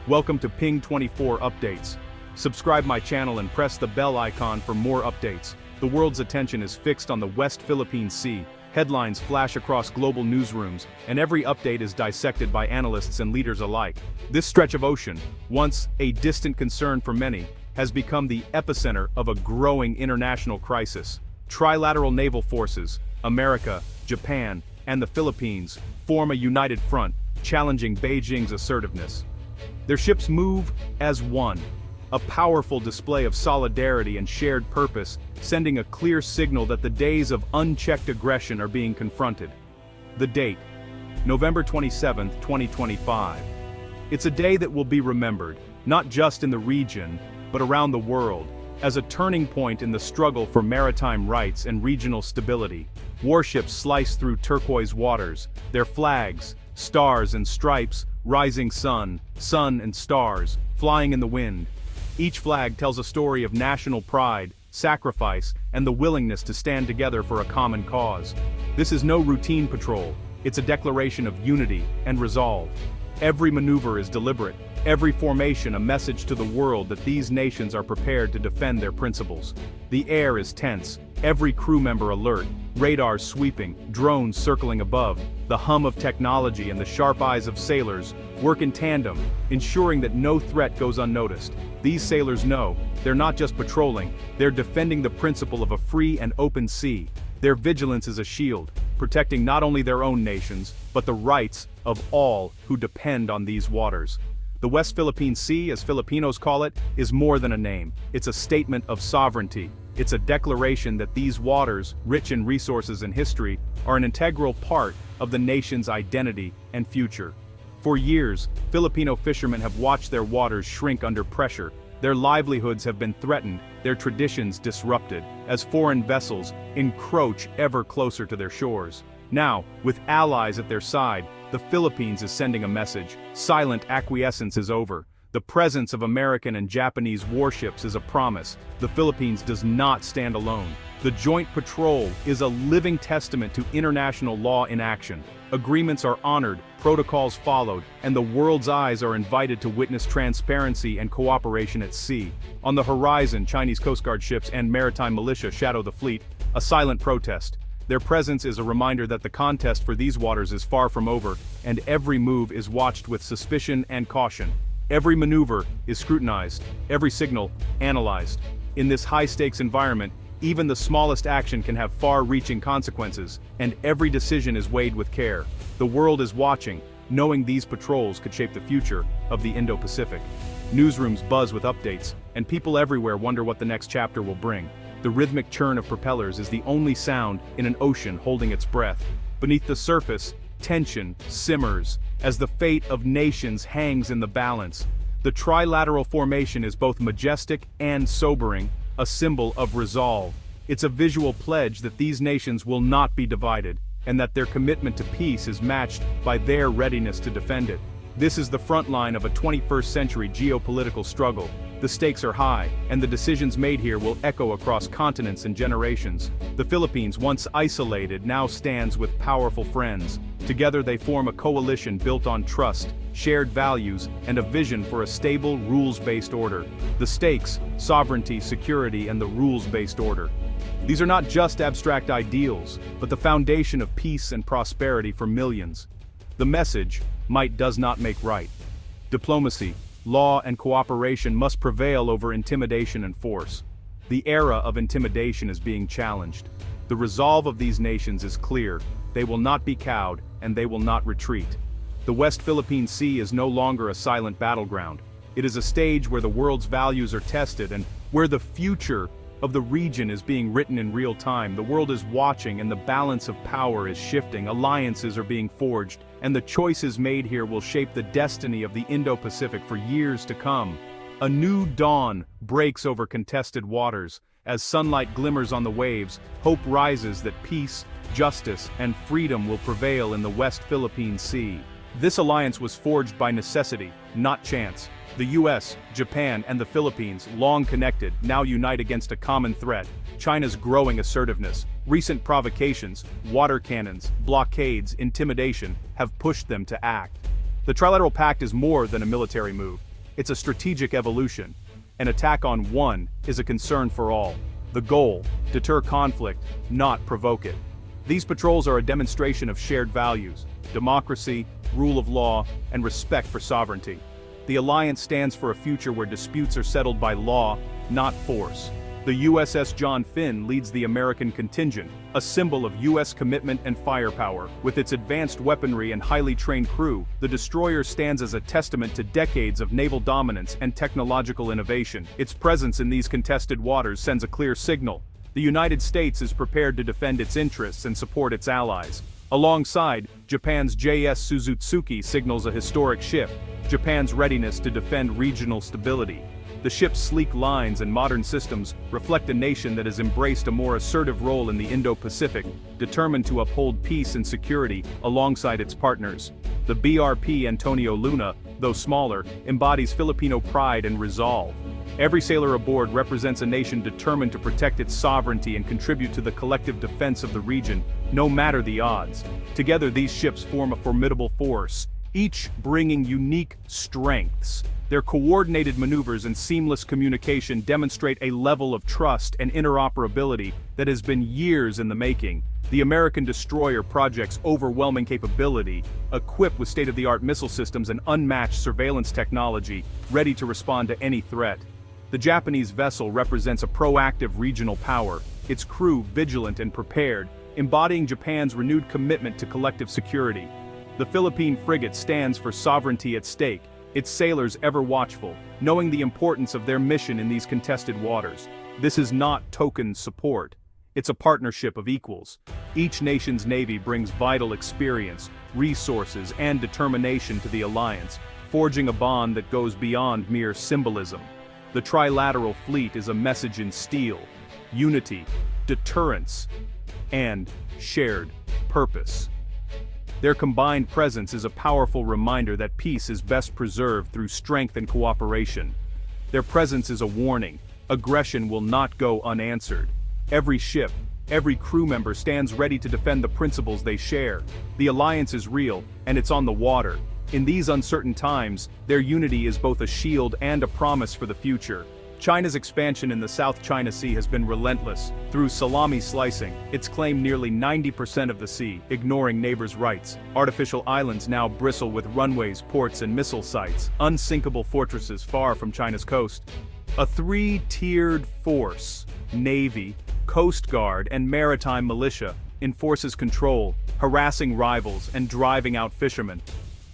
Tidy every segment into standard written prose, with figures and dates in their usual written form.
Welcome to Ping 24 Updates. Subscribe my channel and press the bell icon for more updates. The world's attention is fixed on the West Philippine Sea. Headlines flash across global newsrooms, and every update is dissected by analysts and leaders alike. This stretch of ocean, once a distant concern for many, has become the epicenter of a growing international crisis. Trilateral naval forces, America, Japan, and the Philippines, form a united front, challenging Beijing's assertiveness. Their ships move as one, a powerful display of solidarity and shared purpose, sending a clear signal that the days of unchecked aggression are being confronted. The date, November 27, 2025. It's a day that will be remembered, not just in the region, but around the world, as a turning point in the struggle for maritime rights and regional stability. Warships slice through turquoise waters, their flags, stars and stripes, rising sun and stars, flying in the wind. Each flag tells a story of national pride, sacrifice, and the willingness to stand together for a common cause. This is no routine patrol, it's a declaration of unity and resolve. Every maneuver is deliberate, every formation a message to the world that these nations are prepared to defend their principles. The air is tense, every crew member alert, radars sweeping, drones circling above. The hum of technology and the sharp eyes of sailors work in tandem, ensuring that no threat goes unnoticed. These sailors know, they're not just patrolling, they're defending the principle of a free and open sea. Their vigilance is a shield, protecting not only their own nations, but the rights of all who depend on these waters. The West Philippine Sea, as Filipinos call it, is more than a name. It's a statement of sovereignty. It's a declaration that these waters, rich in resources and history, are an integral part of the nation's identity and future. For years, Filipino fishermen have watched their waters shrink under pressure. Their livelihoods have been threatened, their traditions disrupted, as foreign vessels encroach ever closer to their shores. Now, with allies at their side, the Philippines is sending a message. Silent acquiescence is over. The presence of American and Japanese warships is a promise. The Philippines does not stand alone. The joint patrol is a living testament to international law in action. Agreements are honored, protocols followed, and the world's eyes are invited to witness transparency and cooperation at sea. On the horizon, Chinese Coast Guard ships and maritime militia shadow the fleet, a silent protest. Their presence is a reminder that the contest for these waters is far from over, and every move is watched with suspicion and caution. Every maneuver is scrutinized, every signal analyzed. In this high-stakes environment, even the smallest action can have far-reaching consequences, and every decision is weighed with care. The world is watching, knowing these patrols could shape the future of the Indo-Pacific. Newsrooms buzz with updates, and people everywhere wonder what the next chapter will bring. The rhythmic churn of propellers is the only sound in an ocean holding its breath. Beneath the surface, tension simmers, as the fate of nations hangs in the balance. The trilateral formation is both majestic and sobering, a symbol of resolve. It's a visual pledge that these nations will not be divided, and that their commitment to peace is matched by their readiness to defend it. This is the front line of a 21st century geopolitical struggle. The stakes are high, and the decisions made here will echo across continents and generations. The Philippines, once isolated, now stands with powerful friends. Together they form a coalition built on trust, shared values, and a vision for a stable, rules-based order. The stakes, sovereignty, security, and the rules-based order. These are not just abstract ideals, but the foundation of peace and prosperity for millions. The message, might does not make right. Diplomacy, law, and cooperation must prevail over intimidation and force. The era of intimidation is being challenged. The resolve of these nations is clear. They will not be cowed, and they will not retreat. The West Philippine Sea is no longer a silent battleground. It is a stage where the world's values are tested and where the future of the region is being written in real time. The world is watching, and the balance of power is shifting. Alliances are being forged, and the choices made here will shape the destiny of the Indo-Pacific for years to come. A new dawn breaks over contested waters. As sunlight glimmers on the waves, hope rises that peace, justice, and freedom will prevail in the West Philippine Sea. This alliance was forged by necessity, not chance. The US, Japan, and the Philippines, long connected, now unite against a common threat: China's growing assertiveness. Recent provocations, water cannons, blockades, intimidation, have pushed them to act. The Trilateral Pact is more than a military move. It's a strategic evolution. An attack on one is a concern for all. The goal: deter conflict, not provoke it. These patrols are a demonstration of shared values: democracy, rule of law, and respect for sovereignty. The alliance stands for a future where disputes are settled by law, not force. The USS John Finn leads the American contingent, a symbol of U.S. commitment and firepower. With its advanced weaponry and highly trained crew, the destroyer stands as a testament to decades of naval dominance and technological innovation. Its presence in these contested waters sends a clear signal: the United States is prepared to defend its interests and support its allies. Alongside, Japan's JS Suzutsuki signals a historic shift: Japan's readiness to defend regional stability. The ship's sleek lines and modern systems reflect a nation that has embraced a more assertive role in the Indo-Pacific, determined to uphold peace and security alongside its partners. The BRP Antonio Luna, though smaller, embodies Filipino pride and resolve. Every sailor aboard represents a nation determined to protect its sovereignty and contribute to the collective defense of the region, no matter the odds. Together, these ships form a formidable force, each bringing unique strengths. Their coordinated maneuvers and seamless communication demonstrate a level of trust and interoperability that has been years in the making. The American destroyer project's overwhelming capability, equipped with state-of-the-art missile systems and unmatched surveillance technology, ready to respond to any threat. The Japanese vessel represents a proactive regional power, its crew vigilant and prepared, embodying Japan's renewed commitment to collective security. The Philippine frigate stands for sovereignty at stake, its sailors ever watchful, knowing the importance of their mission in these contested waters. This is not token support. It's a partnership of equals. Each nation's navy brings vital experience, resources, and determination to the alliance, forging a bond that goes beyond mere symbolism. The trilateral fleet is a message in steel: unity, deterrence, and shared purpose. Their combined presence is a powerful reminder that peace is best preserved through strength and cooperation. Their presence is a warning: aggression will not go unanswered. Every ship, every crew member stands ready to defend the principles they share. The alliance is real, and it's on the water. In these uncertain times, their unity is both a shield and a promise for the future. China's expansion in the South China Sea has been relentless. Through salami slicing, it's claimed nearly 90% of the sea, ignoring neighbors' rights. Artificial islands now bristle with runways, ports, and missile sites, unsinkable fortresses far from China's coast. A three-tiered force, Navy, Coast Guard, and maritime militia, enforces control, harassing rivals and driving out fishermen.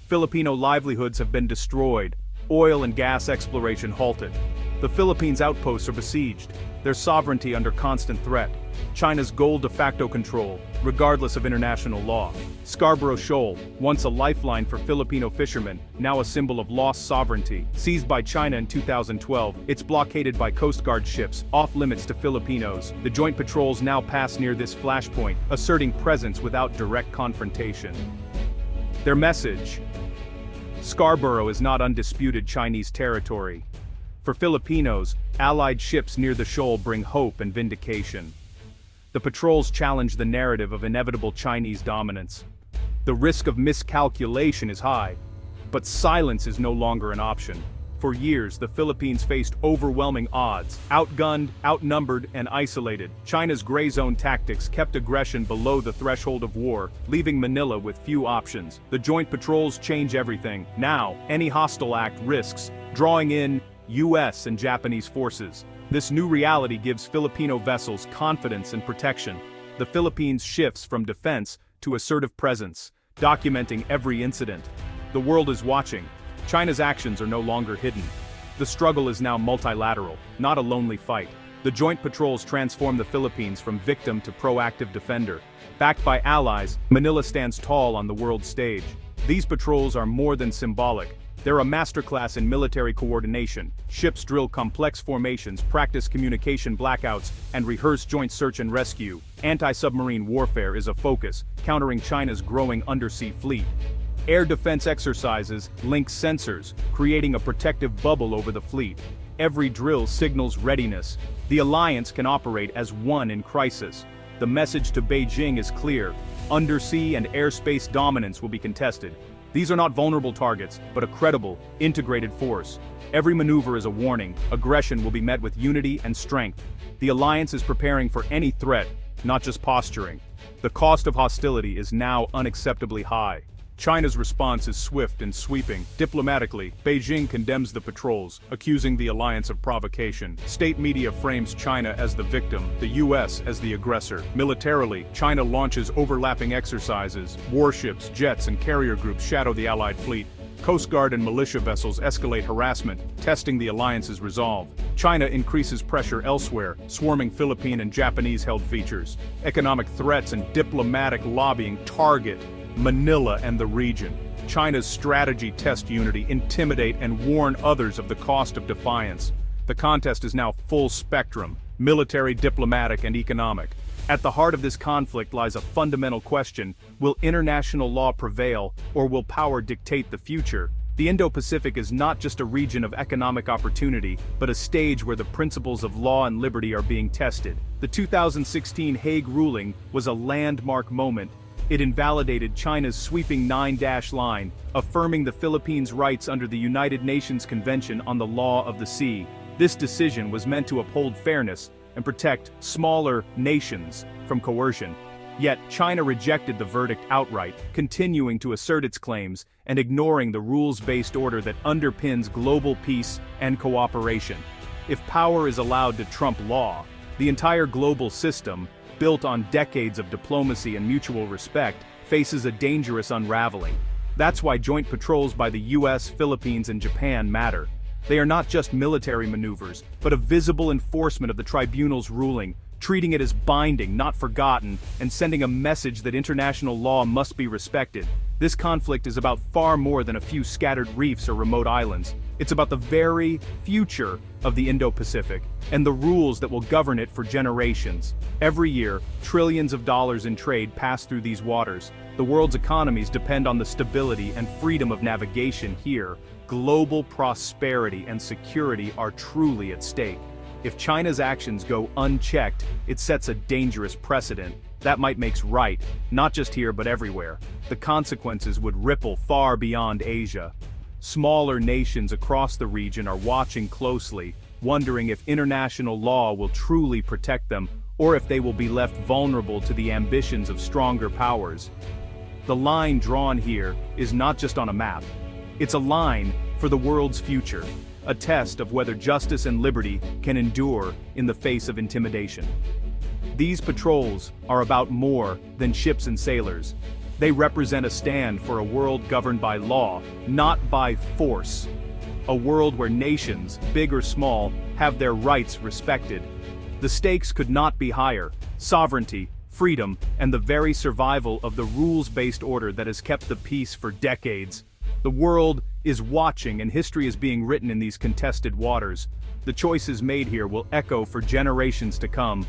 Filipino livelihoods have been destroyed, oil and gas exploration halted. The Philippines' outposts are besieged, their sovereignty under constant threat. China's gold de facto control, regardless of international law. Scarborough Shoal, once a lifeline for Filipino fishermen, now a symbol of lost sovereignty. Seized by China in 2012, it's blockaded by Coast Guard ships, off limits to Filipinos. The joint patrols now pass near this flashpoint, asserting presence without direct confrontation. Their message: Scarborough is not undisputed Chinese territory. For Filipinos, Allied ships near the shoal bring hope and vindication. The patrols challenge the narrative of inevitable Chinese dominance. The risk of miscalculation is high, but silence is no longer an option. For years, the Philippines faced overwhelming odds: outgunned, outnumbered, and isolated. China's gray zone tactics kept aggression below the threshold of war, leaving Manila with few options. The joint patrols change everything. Now, any hostile act risks drawing in U.S. and Japanese forces. This new reality gives Filipino vessels confidence and protection. The Philippines shifts from defense to assertive presence, documenting every incident. The world is watching. China's actions are no longer hidden. The struggle is now multilateral, not a lonely fight. The joint patrols transform the Philippines from victim to proactive defender. Backed by allies, Manila stands tall on the world stage. These patrols are more than symbolic. They're a masterclass in military coordination. Ships drill complex formations, practice communication blackouts, and rehearse joint search and rescue. Anti-submarine warfare is a focus, countering China's growing undersea fleet. Air defense exercises link sensors, creating a protective bubble over the fleet. Every drill signals readiness. The alliance can operate as one in crisis. The message to Beijing is clear: undersea and airspace dominance will be contested. These are not vulnerable targets, but a credible, integrated force. Every maneuver is a warning. Aggression will be met with unity and strength. The alliance is preparing for any threat, not just posturing. The cost of hostility is now unacceptably high. China's response is swift and sweeping. Diplomatically, Beijing condemns the patrols, accusing the alliance of provocation. State media frames China as the victim, the US as the aggressor. Militarily, China launches overlapping exercises. Warships, jets, and carrier groups shadow the Allied fleet. Coast Guard and militia vessels escalate harassment, testing the alliance's resolve. China increases pressure elsewhere, swarming Philippine and Japanese-held features. Economic threats and diplomatic lobbying target Manila and the region. China's strategy test unity, intimidate and warn others of the cost of defiance. The contest is now full spectrum, military, diplomatic, and economic. At the heart of this conflict lies a fundamental question: will international law prevail, or will power dictate the future? The Indo-Pacific is not just a region of economic opportunity, but a stage where the principles of law and liberty are being tested. The 2016 Hague ruling was a landmark moment. It invalidated China's sweeping 9-dash line, affirming the Philippines' rights under the United Nations Convention on the Law of the Sea. This decision was meant to uphold fairness and protect smaller nations from coercion. Yet, China rejected the verdict outright, continuing to assert its claims and ignoring the rules-based order that underpins global peace and cooperation. If power is allowed to trump law, the entire global system, built on decades of diplomacy and mutual respect, faces a dangerous unraveling. That's why joint patrols by the US, Philippines, and Japan matter. They are not just military maneuvers, but a visible enforcement of the tribunal's ruling, treating it as binding, not forgotten, and sending a message that international law must be respected. This conflict is about far more than a few scattered reefs or remote islands. It's about the very future of the Indo-Pacific, and the rules that will govern it for generations. Every year, trillions of dollars in trade pass through these waters. The world's economies depend on the stability and freedom of navigation here. Global prosperity and security are truly at stake. If China's actions go unchecked, it sets a dangerous precedent. That might make right, not just here but everywhere. The consequences would ripple far beyond Asia. Smaller nations across the region are watching closely, wondering if international law will truly protect them, or if they will be left vulnerable to the ambitions of stronger powers. The line drawn here is not just on a map. It's a line for the world's future, a test of whether justice and liberty can endure in the face of intimidation. These patrols are about more than ships and sailors. They represent a stand for a world governed by law, not by force. A world where nations, big or small, have their rights respected. The stakes could not be higher: sovereignty, freedom, and the very survival of the rules-based order that has kept the peace for decades. The world is watching, and history is being written in these contested waters. The choices made here will echo for generations to come,